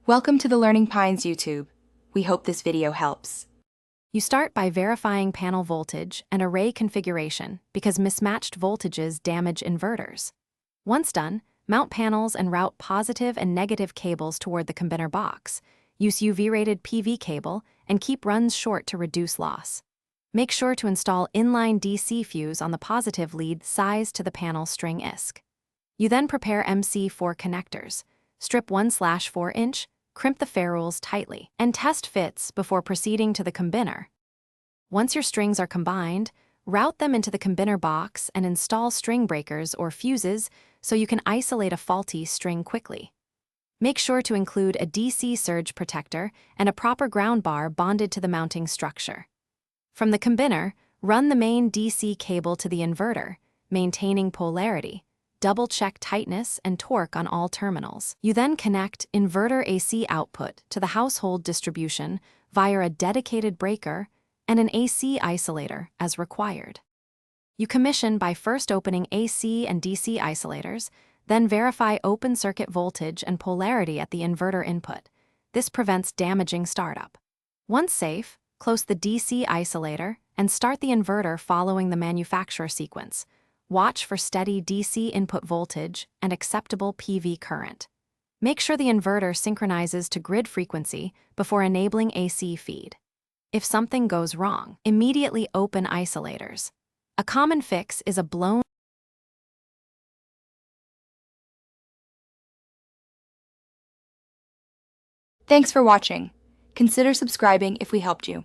Welcome to the Learning Pines YouTube. We hope this video helps. You start by verifying panel voltage and array configuration because mismatched voltages damage inverters. Once done, mount panels and route positive and negative cables toward the combiner box. Use UV-rated PV cable and keep runs short to reduce loss. Make sure to install inline DC fuse on the positive lead sized to the panel string ISC. You then prepare MC4 connectors. Strip 1/4 inch, crimp the ferrules tightly, and test fits before proceeding to the combiner. Once your strings are combined, route them into the combiner box and install string breakers or fuses so you can isolate a faulty string quickly. Make sure to include a DC surge protector and a proper ground bar bonded to the mounting structure. From the combiner, run the main DC cable to the inverter, maintaining polarity. Double-check tightness and torque on all terminals. You then connect inverter AC output to the household distribution via a dedicated breaker and an AC isolator as required. You commission by first opening AC and DC isolators, then verify open circuit voltage and polarity at the inverter input. This prevents damaging startup. Once safe, close the DC isolator and start the inverter following the manufacturer sequence. Watch for steady DC input voltage and acceptable PV current. Make sure the inverter synchronizes to grid frequency before enabling AC feed. If something goes wrong, immediately open isolators. A common fix is a blown. Thanks for watching. Consider subscribing if we helped you.